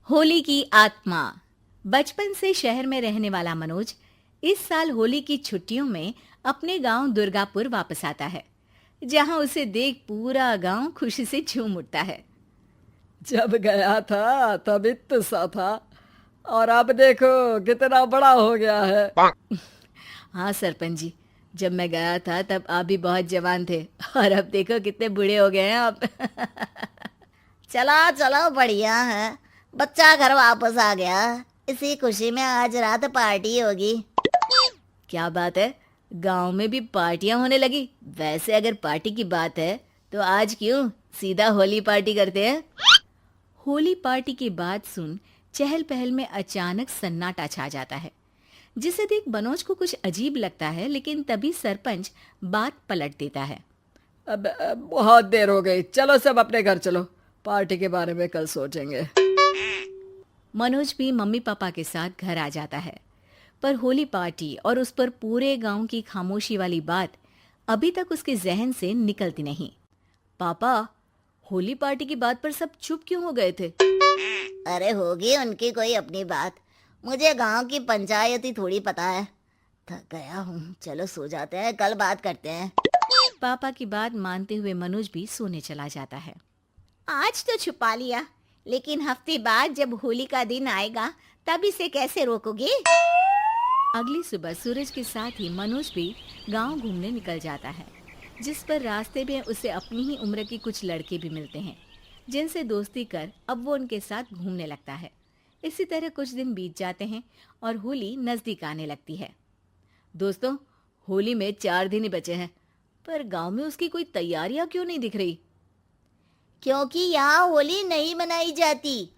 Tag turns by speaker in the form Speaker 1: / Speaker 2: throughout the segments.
Speaker 1: होली की आत्मा। बचपन से शहर में रहने वाला मनोज इस साल होली की छुट्टियों में अपने गांव दुर्गापुर वापस आता है, जहां उसे देख पूरा गांव खुशी से झूम उठता है।
Speaker 2: जब गया था तब इतना सा था और अब देखो कितना बड़ा हो गया है।
Speaker 1: हाँ सरपंच जी, जब मैं गया था तब आप भी बहुत जवान थे और अब देखो कितने बूढ़े हो गए हैं आप।
Speaker 3: चलो चलो, बढ़िया है। बच्चा घर वापस आ गया। इसी खुशी में आज रात पार्टी होगी।
Speaker 1: क्या बात है, गांव में भी पार्टियां होने लगी। वैसे अगर पार्टी की बात है तो आज क्यों सीधा होली पार्टी करते हैं। होली पार्टी की बात सुन चहल पहल में अचानक सन्नाटा छा जाता है, जिसे देख मनोज को कुछ अजीब लगता है। लेकिन तभी सरपंच बात पलट देता है।
Speaker 2: अब बहुत देर हो गई, चलो सब अपने घर चलो, पार्टी के बारे में कल सोचेंगे।
Speaker 1: मनोज भी मम्मी पापा के साथ घर आ जाता है, पर होली पार्टी और उस पर पूरे गांव की खामोशी वाली बात अभी तक उसके जहन से निकलती नहीं। पापा, होली पार्टी की बात पर सब चुप क्यों हो गए थे।
Speaker 3: अरे होगी उनकी कोई अपनी बात। मुझे गांव की पंचायत ही थोड़ी पता है। थक गया हूँ, चलो सो जाते हैं, कल बात करते हैं।
Speaker 1: पापा की बात मानते हुए मनोज भी सोने चला जाता है।
Speaker 4: आज तो छुपा लिया, लेकिन हफ्ते बाद जब होली का दिन आएगा तब इसे कैसे रोकोगे।
Speaker 1: अगली सुबह सूरज के साथ ही मनोज भी गांव घूमने निकल जाता है, जिस पर रास्ते में उसे अपनी ही उम्र के कुछ लड़के भी मिलते हैं, जिनसे दोस्ती कर अब वो उनके साथ घूमने लगता है। इसी तरह कुछ दिन बीत जाते हैं और होली नजदीक आने लगती है। दोस्तों, होली में 4 दिन ही बचे हैं, पर गांव में उसकी कोई तैयारियां क्यों नहीं दिख रही।
Speaker 3: क्योंकि यहाँ होली नहीं मनाई जाती।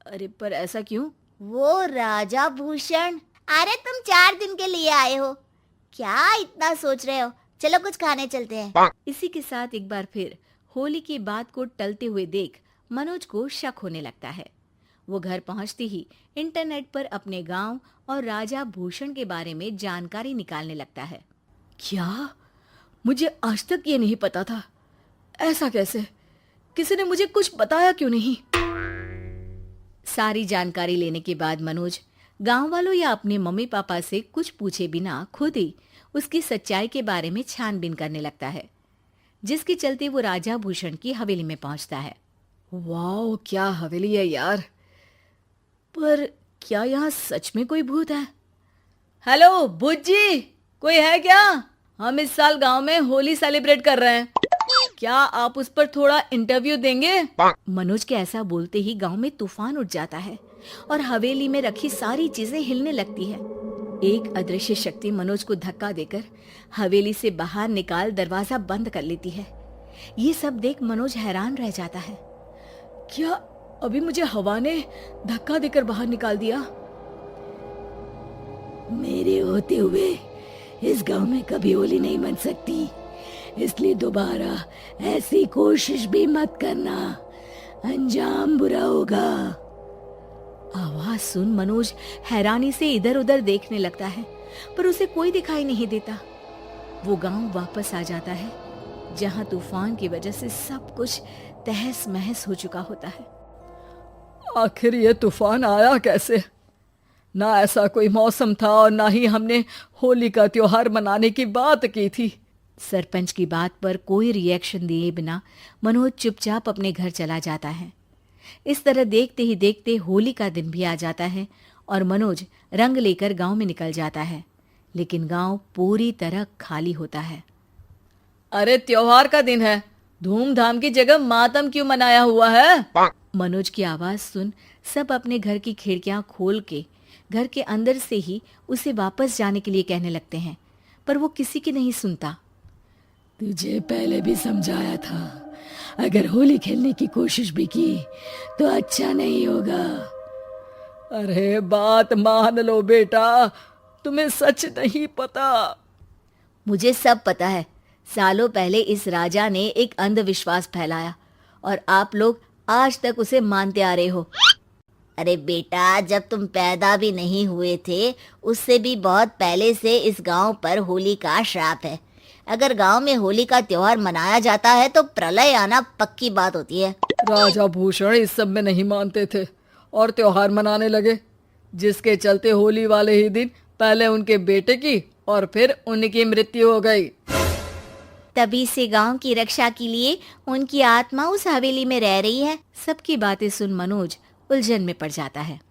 Speaker 1: अरे पर ऐसा क्यों।
Speaker 3: वो राजा भूषण। अरे तुम 4 दिन के लिए आए हो, क्या इतना सोच रहे हो। चलो कुछ खाने चलते हैं।
Speaker 1: इसी के साथ एक बार फिर होली की बात को टलते हुए देख मनोज को शक होने लगता है। वो घर पहुंचते ही इंटरनेट पर अपने गांव और राजा भूषण के बारे में जानकारी निकालने लगता है।
Speaker 2: क्या? मुझे आज तक ये नहीं पता था। ऐसा कैसे? किसी ने मुझे कुछ बताया क्यों नहीं?
Speaker 1: सारी जानकारी लेने के बाद मनोज गांव वालों या अपने मम्मी पापा से कुछ पूछे बिना खुद ही उसकी सच्चाई के बारे में छानबीन करने लगता है, जिसके चलते वो राजा भूषण की हवेली में पहुंचता है।
Speaker 2: वाह, क्या हवेली है यार। पर क्या यहाँ सच में कोई भूत है? हेलो भूत जी, कोई है क्या? हम इस साल गांव में होली सेलिब्रेट कर रहे हैं, क्या आप उस पर थोड़ा इंटरव्यू देंगे?
Speaker 1: मनोज के ऐसा बोलते ही गांव में तूफान उठ जाता है और हवेली में रखी सारी चीजें हिलने लगती है। एक अदृश्य शक्ति मनोज को धक्का देकर हवेली से बाहर निकाल दरवाजा बंद कर लेती है। ये सब देख मनोज हैरान रह जाता है।
Speaker 2: क्या अभी मुझे हवा ने धक्का देकर बाहर निकाल दिया?
Speaker 5: मेरे होते हुए इस गांव में कभी होली नहीं मन सकती, इसलिए दोबारा ऐसी कोशिश भी मत करना, अंजाम बुरा होगा।
Speaker 1: आवाज सुन मनोज हैरानी से इधर उधर देखने लगता है, पर उसे कोई दिखाई नहीं देता। वो गांव वापस आ जाता है, जहां तूफान की वजह से सब कुछ तहस महस हो चुका होता है।
Speaker 2: आखिर ये तूफान आया कैसे? ना ऐसा कोई मौसम था और ना ही हमने होली का त्योहार मनाने की बात की थी।
Speaker 1: सरपंच की बात पर कोई रिएक्शन दिए बिना मनोज चुपचाप अपने घर चला जाता है। इस तरह देखते ही देखते होली का दिन भी आ जाता है और मनोज रंग लेकर गांव में निकल जाता है, लेकिन गांव पूरी तरह खाली होता है।
Speaker 2: अरे त्योहार का दिन है, धूमधाम की जगह मातम क्यों मनाया हुआ है?
Speaker 1: मनोज की आवाज सुन सब अपने घर की खिड़कियां खोल के घर के अंदर से ही उसे वापस जाने के लिए कहने लगते हैं, पर वो किसी की नहीं सुनता।
Speaker 5: तुझे पहले भी समझाया था, अगर होली खेलने की कोशिश भी की तो अच्छा नहीं होगा।
Speaker 2: अरे बात मान लो बेटा, तुम्हें सच नहीं पता।
Speaker 1: मुझे सब पता है। सालों पहले इस राजा ने एक अंधविश्वास फैलाया और आप लोग आज तक उसे मानते आ रहे हो।
Speaker 3: अरे बेटा, जब तुम पैदा भी नहीं हुए थे उससे भी बहुत पहले से इस गांव पर होली का श्राप है। अगर गांव में होली का त्योहार मनाया जाता है तो प्रलय आना पक्की बात होती है।
Speaker 2: राजा भूषण इस सब में नहीं मानते थे और त्योहार मनाने लगे, जिसके चलते होली वाले ही दिन पहले उनके बेटे की और फिर उनकी मृत्यु हो गई।
Speaker 4: तभी से गांव की रक्षा के लिए उनकी आत्मा उस हवेली में रह रही है।
Speaker 1: सबकी बातें सुन मनोज उलझन में पड़ जाता है।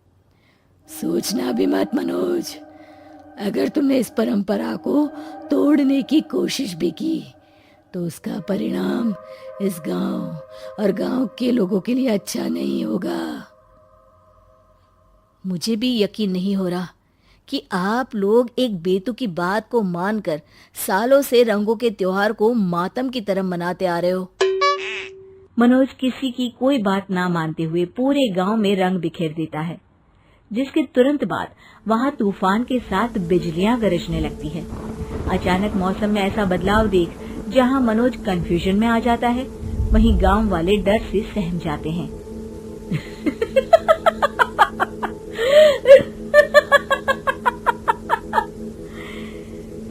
Speaker 5: सोचना भी मत मनोज, अगर तुमने इस परंपरा को तोड़ने की कोशिश भी की तो उसका परिणाम इस गांव और गांव के लोगों के लिए अच्छा नहीं होगा।
Speaker 1: मुझे भी यकीन नहीं हो रहा कि आप लोग एक बेतुकी बात को मानकर सालों से रंगों के त्योहार को मातम की तरह मनाते आ रहे हो। मनोज किसी की कोई बात ना मानते हुए पूरे गांव में रंग बिखेर देता है, जिसके तुरंत बाद वहां तूफान के साथ बिजलियां गरजने लगती है। अचानक मौसम में ऐसा बदलाव देख जहां मनोज कंफ्यूजन में आ जाता है, वहीं गांव वाले डर से सहम जाते हैं।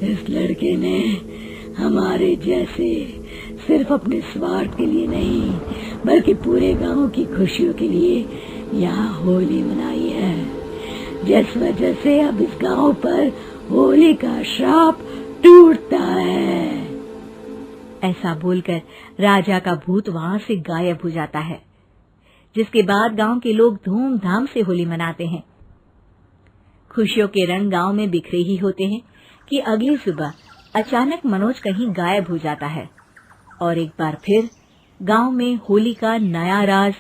Speaker 5: इस लड़के ने हमारे जैसे सिर्फ अपने स्वार्थ के लिए नहीं बल्कि पूरे गांव की खुशियों के लिए यहाँ होली मनाई है, जिस वजह से अब इस गांव पर होली का श्राप टूटता है।
Speaker 1: ऐसा बोलकर राजा का भूत वहां से गायब हो जाता है, जिसके बाद गांव के लोग धूमधाम से होली मनाते हैं। खुशियों के रंग गांव में बिखरे ही होते हैं कि अगली सुबह अचानक मनोज कहीं गायब हो जाता है और एक बार फिर गांव में होली का नया राज